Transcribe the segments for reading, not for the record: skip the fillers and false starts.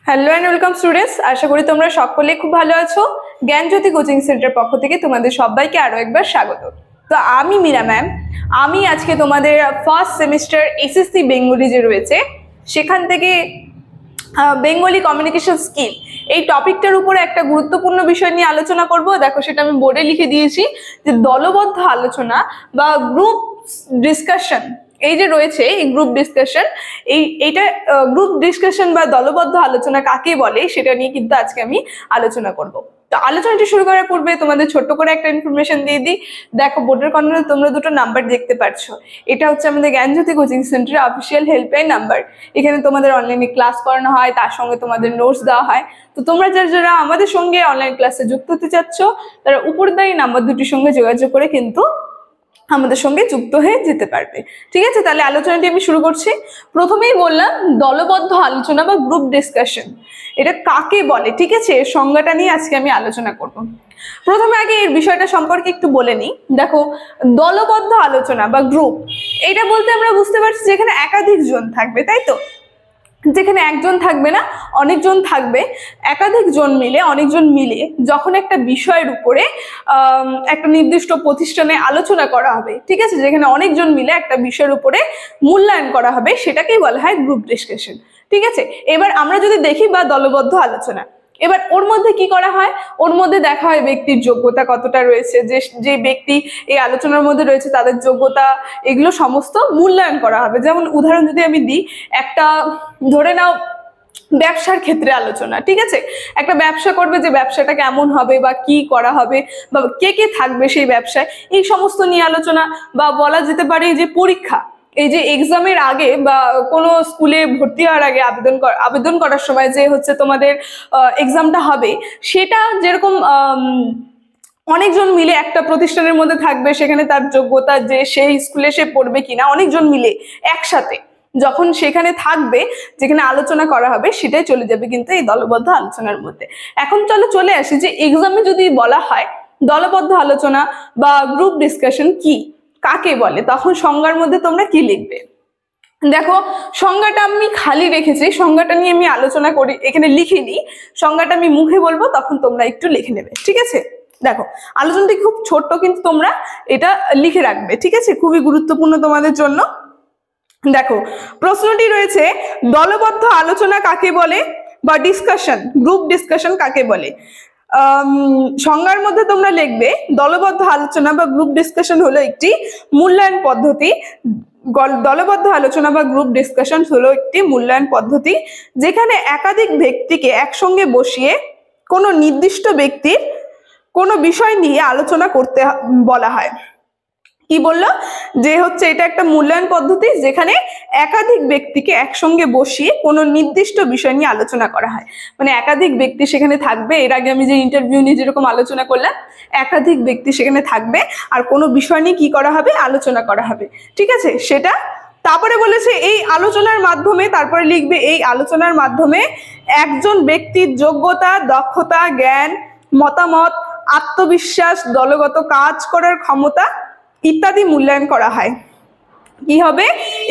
Hello and welcome students, আশা করি তোমরা সকলে খুব ভালো আছো। জ্ঞানজ্যোতি কোচিং সেন্টার পক্ষ থেকে তোমাদের সবাইকে আরো একবার স্বাগত। তো আমি মীরা ম্যাম, আমি আজকে তোমাদের ফার্স্ট সেমিস্টার এসএসসি বেঙ্গলি যে রয়েছে সেখান থেকে বেঙ্গলি কমিউনিকেশন স্কিল এই টপিকটার উপরে একটা গুরুত্বপূর্ণ বিষয় নিয়ে আলোচনা করব। দেখো, সেটা আমি বোর্ডে লিখে দিয়েছি যে দলবদ্ধ আলোচনা বা গ্রুপ ডিসকাশন এই যে রয়েছে, এই গ্রুপ ডিসকাশন, এইটা গ্রুপ ডিসকাশন বা দলবদ্ধ আলোচনা কাকে বলে সেটা নিয়ে কিন্তু আজকে আমি আলোচনা করব। তো আলোচনাটি শুরু করার পূর্বে তোমাদের ছোট্ট করে একটা ইনফরমেশন দিয়ে দিই। দেখো, বোর্ডের কর্নারে তোমরা দুটো নাম্বার দেখতে পাচ্ছ, এটা হচ্ছে আমাদের জ্ঞানজ্যোতি কোচিং সেন্টারের অফিসিয়াল হেল্পলাইন নাম্বার। এখানে তোমাদের অনলাইনে ক্লাস করানো হয়, তার সঙ্গে তোমাদের নোটস দেওয়া হয়। তো তোমরা যারা আমাদের সঙ্গে অনলাইন ক্লাসে যুক্ত হতে চাচ্ছ, তারা উপরদায়ী নাম্বার দুটির সঙ্গে যোগাযোগ করে কিন্তু আমাদের সঙ্গে যুক্ত হয়ে যেতে পারবে। ঠিক আছে, তাহলে আলোচনাটি আমি শুরু করছি। প্রথমেই বললাম দলবদ্ধ আলোচনা বা গ্রুপ ডিসকাশন এটা কাকে বলে। ঠিক আছে, এর সংজ্ঞাটা নিয়ে আজকে আমি আলোচনা করব। প্রথমে আগে এর বিষয়টা সম্পর্কে একটু বলে নিই। দেখো, দলবদ্ধ আলোচনা বা গ্রুপ এটা বলতে আমরা বুঝতে পারছি যেখানে একাধিক জন থাকবে, তাই তো? যেখানে একজন থাকবে না, অনেকজন থাকবে। একাধিক জন মিলে, অনেকজন মিলে যখন একটা বিষয়ের উপরে একটা নির্দিষ্ট প্রতিষ্ঠানে আলোচনা করা হবে, ঠিক আছে, যেখানে অনেকজন মিলে একটা বিষয়ের উপরে মূল্যায়ন করা হবে, সেটাকেই বলা হয় গ্রুপ ডিসকাশন। ঠিক আছে, এবার আমরা যদি দেখি বা দলবদ্ধ আলোচনা, এবার ওর মধ্যে কি করা হয়, ওর মধ্যে দেখা হয় ব্যক্তির যোগ্যতা কতটা রয়েছে, যে ব্যক্তি এই আলোচনার মধ্যে রয়েছে তাদের যোগ্যতা, এগুলো সমস্ত মূল্যায়ন করা হবে। যেমন উদাহরণ যদি আমি দিই, একটা ধরে নাও ব্যবসার ক্ষেত্রে আলোচনা। ঠিক আছে, একটা ব্যবসা করবে, যে ব্যবসাটা কেমন হবে বা কি করা হবে বা কে কে থাকবে সেই ব্যবসায়, এই সমস্ত নিয়ে আলোচনা। বা বলা যেতে পারে যে পরীক্ষা, এই যে এক্সামের আগে বা কোনো স্কুলে ভর্তি হওয়ার আগে আবেদন করার সময় যে হচ্ছে তোমাদের এক্সামটা হবে, সেটা যেরকম অনেকজন মিলে একটা প্রতিষ্ঠানের মধ্যে থাকবে, সেখানে তার যোগ্যতা যে সেই স্কুলে সে পড়বে কিনা, অনেকজন মিলে একসাথে যখন সেখানে থাকবে, যেখানে আলোচনা করা হবে, সেটাই চলে যাবে কিন্তু এই দলবদ্ধ আলোচনার মধ্যে। এখন চলে আসি যে এক্সামে যদি বলা হয় দলবদ্ধ আলোচনা বা গ্রুপ ডিসকাশন কি, কাকে বলে, তখন সংজ্ঞার মধ্যে তোমরা কি লিখবে? দেখো, সংজ্ঞাটা আমি খালি রেখেছি, সংজ্ঞাটা নিয়ে আমি আলোচনা করি, এখানে লিখিনি। সংজ্ঞাটা আমি মুখে বলবো, তখন তোমরা একটু লিখে নেবে। ঠিক আছে, দেখো আলোচনাটি খুব ছোট্ট, কিন্তু তোমরা এটা লিখে রাখবে। ঠিক আছে, খুবই গুরুত্বপূর্ণ তোমাদের জন্য। দেখো, প্রশ্নটি রয়েছে দলবদ্ধ আলোচনা কাকে বলে বা ডিসকাশন, গ্রুপ ডিসকাশন কাকে বলে। সংজ্ঞার মধ্যে তোমরা লিখবে দলবদ্ধ আলোচনা বা গ্রুপ ডিসকাশন হলো একটি মূল্যায়ন পদ্ধতি। দলবদ্ধ আলোচনা বা গ্রুপ ডিসকাশন হলো একটি মূল্যায়ন পদ্ধতি যেখানে একাধিক ব্যক্তিকে একসঙ্গে বসিয়ে কোনো নির্দিষ্ট ব্যক্তির কোনো বিষয় নিয়ে আলোচনা করতে বলা হয়। কি বললো যে হচ্ছে এটা একটা মূল্যায়ন পদ্ধতি যেখানে একাধিক ব্যক্তিকে একসঙ্গে বসিয়ে কোনো নির্দিষ্ট বিষয় নিয়ে আলোচনা করা হয়। মানে একাধিক ব্যক্তি সেখানে থাকবে, এর আগে আমি যে ইন্টারভিউ নিয়ে যেরকম আলোচনা করলাম, একাধিক ব্যক্তি সেখানে থাকবে আর কোনো বিষয় নিয়ে কি করা হবে, আলোচনা করা হবে। ঠিক আছে, সেটা তারপরে বলেছে এই আলোচনার মাধ্যমে, তারপরে লিখবে এই আলোচনার মাধ্যমে একজন ব্যক্তির যোগ্যতা, দক্ষতা, জ্ঞান, মতামত, আত্মবিশ্বাস, দলগত কাজ করার ক্ষমতা ইত্যাদি মূল্যায়ন করা হয়। কি হবে,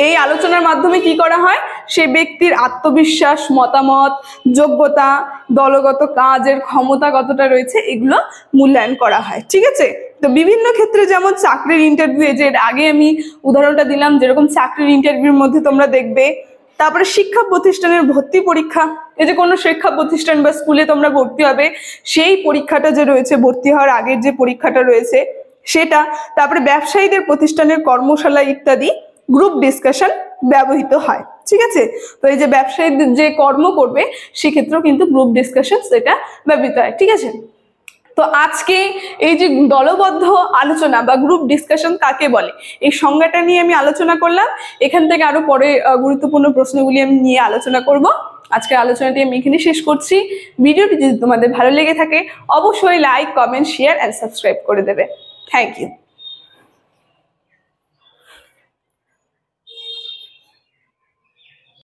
এই আলোচনার মাধ্যমে কি করা হয়, সে ব্যক্তির আত্মবিশ্বাস, মতামত, যোগ্যতা, দলগত কাজের ক্ষমতা কতটা রয়েছে, এগুলো মূল্যায়ন করা হয়। ঠিক আছে, তো বিভিন্ন ক্ষেত্রে যেমন চাকরির ইন্টারভিউ, যে আগে আমি উদাহরণটা দিলাম, যেরকম চাকরির ইন্টারভিউর মধ্যে তোমরা দেখবে। তারপরে শিক্ষা প্রতিষ্ঠানের ভর্তি পরীক্ষা, এই যে কোনো শিক্ষা প্রতিষ্ঠান বা স্কুলে তোমরা ভর্তি হবে, সেই পরীক্ষাটা যে রয়েছে, ভর্তি হওয়ার আগের যে পরীক্ষাটা রয়েছে সেটা। তারপরে ব্যবসায়ীদের প্রতিষ্ঠানের কর্মশালা ইত্যাদি গ্রুপ ডিসকাশন ব্যবহৃত হয়। ঠিক আছে, তো এই যে ব্যবসায়ীদের যে কর্ম করবে সেক্ষেত্রেও কিন্তু গ্রুপ ডিসকাশন সেটা ব্যবহৃত হয়। ঠিক আছে, তো আজকে এই যে দলবদ্ধ আলোচনা বা গ্রুপ ডিসকাশন কাকে বলে, এই সংজ্ঞাটা নিয়ে আমি আলোচনা করলাম। এখান থেকে আরো পরে গুরুত্বপূর্ণ প্রশ্নগুলি আমি নিয়ে আলোচনা করব। আজকের আলোচনাটি আমি এখানে শেষ করছি। ভিডিওটি যদি তোমাদের ভালো লেগে থাকে অবশ্যই like, comment, share and subscribe করে দেবে। Thank you.